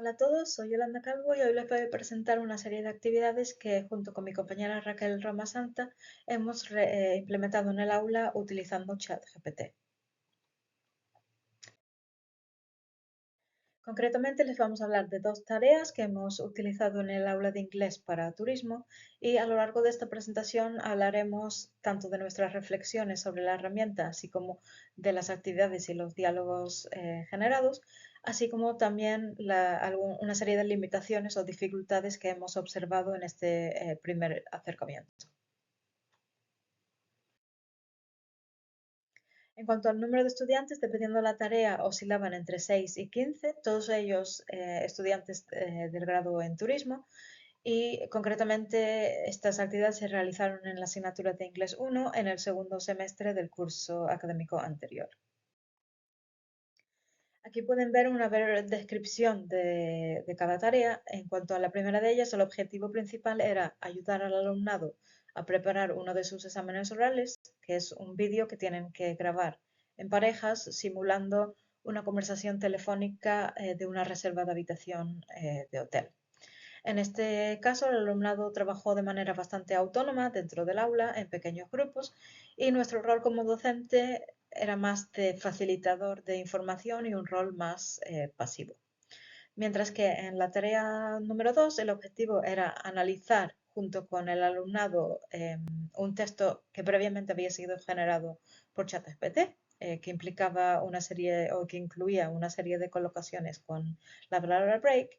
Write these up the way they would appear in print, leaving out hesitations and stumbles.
Hola a todos, soy Yolanda Calvo y hoy les voy a presentar una serie de actividades que junto con mi compañera Raquel Roma Santa hemos implementado en el aula utilizando ChatGPT. Concretamente les vamos a hablar de dos tareas que hemos utilizado en el aula de inglés para turismo y a lo largo de esta presentación hablaremos tanto de nuestras reflexiones sobre la herramienta, así como de las actividades y los diálogos generados, así como también una serie de limitaciones o dificultades que hemos observado en este primer acercamiento. En cuanto al número de estudiantes, dependiendo de la tarea, oscilaban entre 6 y 15, todos ellos estudiantes del grado en turismo, y concretamente estas actividades se realizaron en la asignatura de Inglés 1 en el segundo semestre del curso académico anterior. Aquí pueden ver una breve descripción de cada tarea. En cuanto a la primera de ellas, el objetivo principal era ayudar al alumnado a preparar uno de sus exámenes orales, que es un vídeo que tienen que grabar en parejas simulando una conversación telefónica de una reserva de habitación de hotel. En este caso, el alumnado trabajó de manera bastante autónoma dentro del aula, en pequeños grupos, y nuestro rol como docente era más de facilitador de información y un rol más pasivo. Mientras que en la tarea número 2 el objetivo era analizar junto con el alumnado un texto que previamente había sido generado por ChatGPT, que implicaba una serie o que incluía una serie de colocaciones con la palabra break.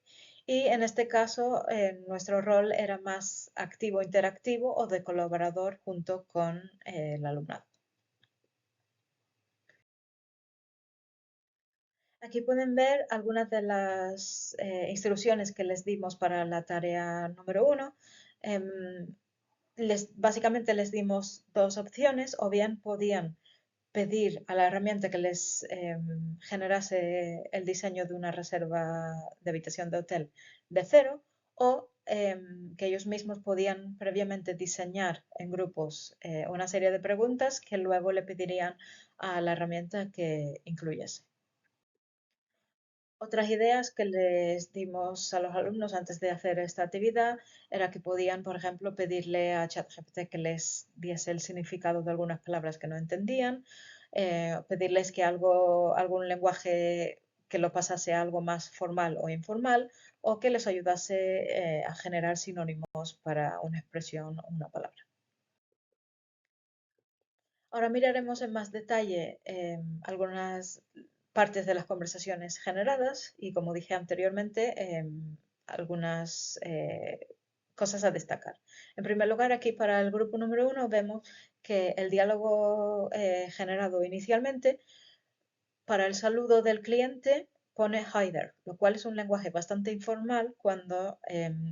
Y en este caso, nuestro rol era más activo, interactivo o de colaborador junto con el alumnado. Aquí pueden ver algunas de las instrucciones que les dimos para la tarea número 1. Básicamente les dimos dos opciones, o bien podían pedir a la herramienta que les generase el diseño de una reserva de habitación de hotel de cero, o que ellos mismos podían previamente diseñar en grupos una serie de preguntas que luego le pedirían a la herramienta que incluyese. Otras ideas que les dimos a los alumnos antes de hacer esta actividad era que podían, por ejemplo, pedirle a ChatGPT que les diese el significado de algunas palabras que no entendían, pedirles que algún lenguaje que lo pasase a algo más formal o informal, o que les ayudase a generar sinónimos para una expresión o una palabra. Ahora miraremos en más detalle algunas partes de las conversaciones generadas y, como dije anteriormente, algunas cosas a destacar. En primer lugar, aquí para el grupo número 1 vemos que el diálogo generado inicialmente para el saludo del cliente pone hi there, lo cual es un lenguaje bastante informal cuando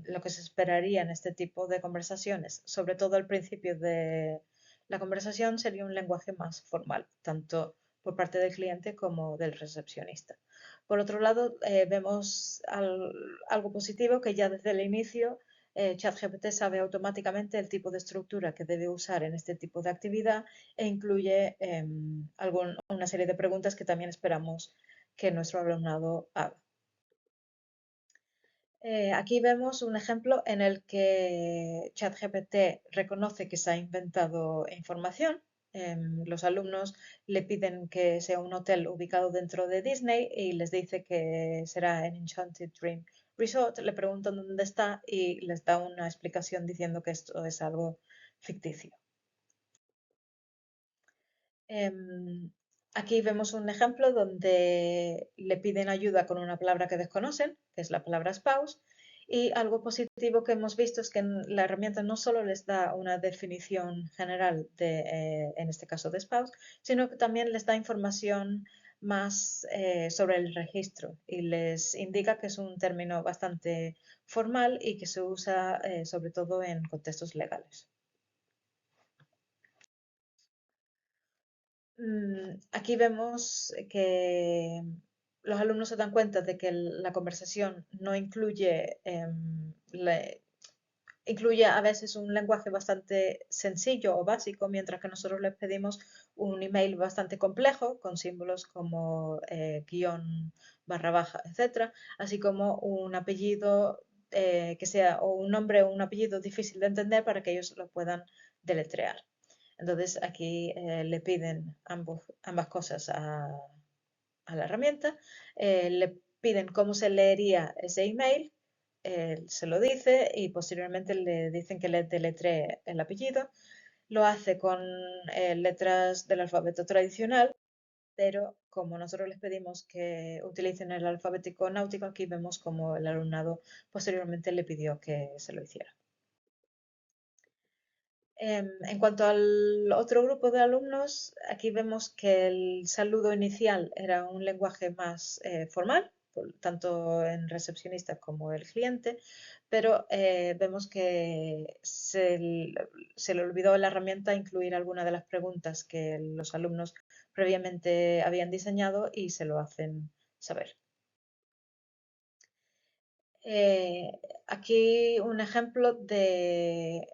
lo que se esperaría en este tipo de conversaciones, sobre todo al principio de la conversación, sería un lenguaje más formal, tanto por parte del cliente como del recepcionista. Por otro lado, vemos algo positivo que ya desde el inicio ChatGPT sabe automáticamente el tipo de estructura que debe usar en este tipo de actividad e incluye una serie de preguntas que también esperamos que nuestro alumnado haga. Aquí vemos un ejemplo en el que ChatGPT reconoce que se ha inventado información. Los alumnos le piden que sea un hotel ubicado dentro de Disney y les dice que será en Enchanted Dream Resort. Le preguntan dónde está y les da una explicación diciendo que esto es algo ficticio. Em, Aquí vemos un ejemplo donde le piden ayuda con una palabra que desconocen, que es la palabra spouse, y algo positivo que hemos visto es que la herramienta no solo les da una definición general de, en este caso de spouse, sino que también les da información más sobre el registro y les indica que es un término bastante formal y que se usa sobre todo en contextos legales. Aquí vemos que los alumnos se dan cuenta de que la conversación no incluye, incluye a veces un lenguaje bastante sencillo o básico, mientras que nosotros les pedimos un email bastante complejo con símbolos como guión barra baja, etcétera, así como un apellido que sea o un nombre o un apellido difícil de entender para que ellos lo puedan deletrear. Entonces aquí le piden ambas cosas a la herramienta, le piden cómo se leería ese email, se lo dice y posteriormente le dicen que le deletree el apellido. Lo hace con letras del alfabeto tradicional, pero como nosotros les pedimos que utilicen el alfabético náutico, aquí vemos como el alumnado posteriormente le pidió que se lo hiciera. En cuanto al otro grupo de alumnos, aquí vemos que el saludo inicial era un lenguaje más formal, tanto en recepcionista como el cliente, pero vemos que se le olvidó a la herramienta incluir alguna de las preguntas que los alumnos previamente habían diseñado y se lo hacen saber. Eh, Aquí un ejemplo de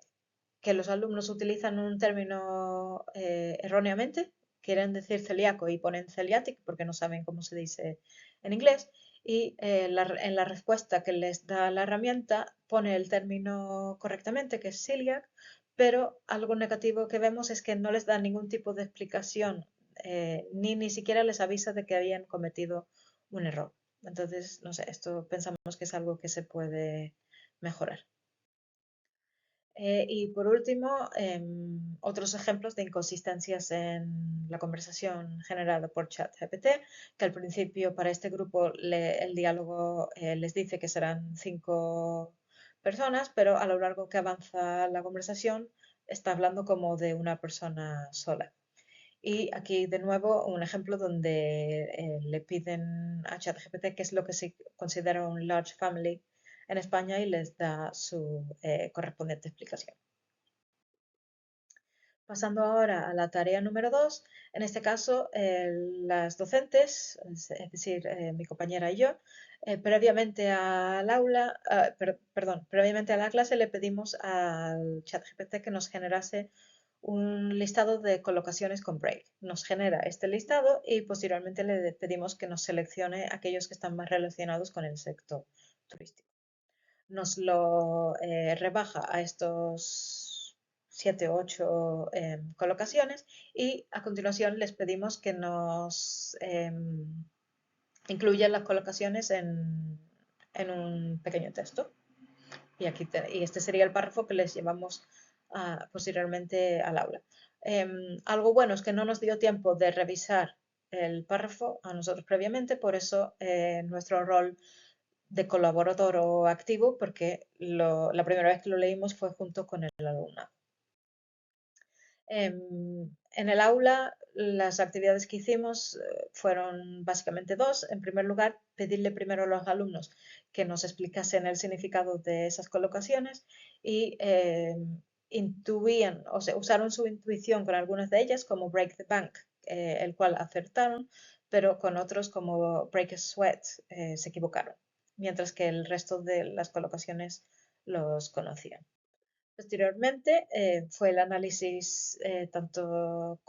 que los alumnos utilizan un término erróneamente, quieren decir celíaco y ponen celiatic porque no saben cómo se dice en inglés, y en la respuesta que les da la herramienta pone el término correctamente, que es celiac, pero algo negativo que vemos es que no les da ningún tipo de explicación, ni siquiera les avisa de que habían cometido un error. Entonces, no sé, esto pensamos que es algo que se puede mejorar. Y por último, otros ejemplos de inconsistencias en la conversación generada por ChatGPT, que al principio para este grupo el diálogo les dice que serán 5 personas, pero a lo largo que avanza la conversación está hablando como de una persona sola. Y aquí de nuevo un ejemplo donde le piden a ChatGPT qué es lo que se considera un large family en España y les da su correspondiente explicación. Pasando ahora a la tarea número 2, en este caso las docentes, es decir, mi compañera y yo, previamente al aula, perdón, previamente a la clase le pedimos al ChatGPT que nos generase un listado de colocaciones con break. Nos genera este listado y posteriormente le pedimos que nos seleccione aquellos que están más relacionados con el sector turístico. Nos lo rebaja a estos 7 u 8 colocaciones y a continuación les pedimos que nos incluyan las colocaciones en un pequeño texto. Y este sería el párrafo que les llevamos posteriormente al aula. Algo bueno es que no nos dio tiempo de revisar el párrafo a nosotros previamente, por eso nuestro rol de colaborador o activo, porque la primera vez que lo leímos fue junto con el alumnado. En el aula, las actividades que hicimos fueron básicamente dos. En primer lugar, pedirle primero a los alumnos que nos explicasen el significado de esas colocaciones y intuían, o sea, usaron su intuición con algunas de ellas, como break the bank, el cual acertaron, pero con otros como break a sweat se equivocaron, mientras que el resto de las colocaciones los conocían. Posteriormente fue el análisis tanto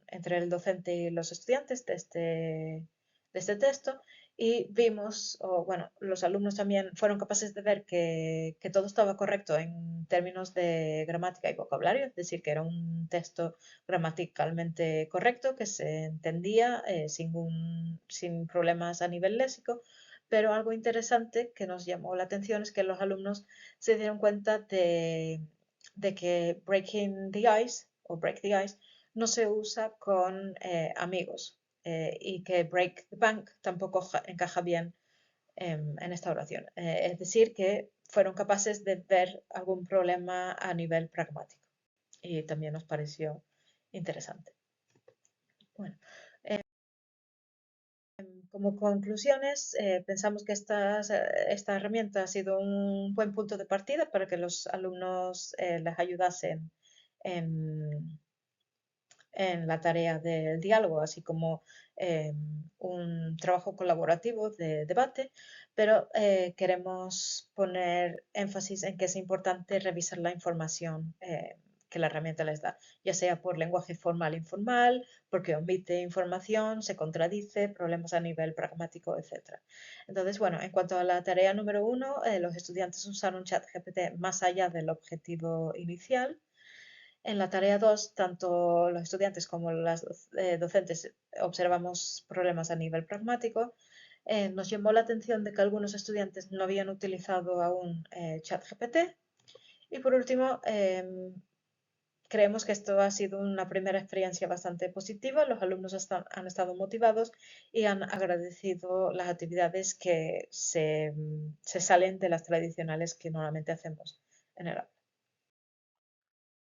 entre el docente y los estudiantes de este texto y vimos, o bueno, los alumnos también fueron capaces de ver que todo estaba correcto en términos de gramática y vocabulario, es decir, que era un texto gramaticalmente correcto, que se entendía sin problemas a nivel léxico, pero algo interesante que nos llamó la atención es que los alumnos se dieron cuenta de que breaking the ice o break the ice no se usa con amigos y que break the bank tampoco encaja bien en esta oración. Es decir, que fueron capaces de ver algún problema a nivel pragmático y también nos pareció interesante. Bueno, como conclusiones, pensamos que esta herramienta ha sido un buen punto de partida para que los alumnos les ayudasen en, en la tarea del diálogo, así como un trabajo colaborativo de debate, pero queremos poner énfasis en que es importante revisar la información que la herramienta les da, ya sea por lenguaje formal e informal, porque omite información, se contradice, problemas a nivel pragmático, etc. Entonces, bueno, en cuanto a la tarea número 1, los estudiantes usaron ChatGPT más allá del objetivo inicial. En la tarea 2, tanto los estudiantes como las docentes observamos problemas a nivel pragmático. Nos llamó la atención de que algunos estudiantes no habían utilizado aún ChatGPT. Y por último, creemos que esto ha sido una primera experiencia bastante positiva. Los alumnos han estado motivados y han agradecido las actividades que se salen de las tradicionales que normalmente hacemos en el aula.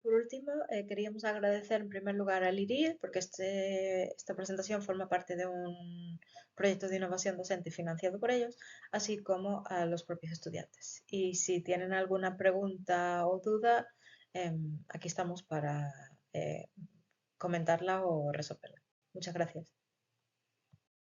Por último, queríamos agradecer en primer lugar al IRIE porque esta presentación forma parte de un proyecto de innovación docente financiado por ellos, así como a los propios estudiantes. Y si tienen alguna pregunta o duda, aquí estamos para comentarla o resolverla. Muchas gracias.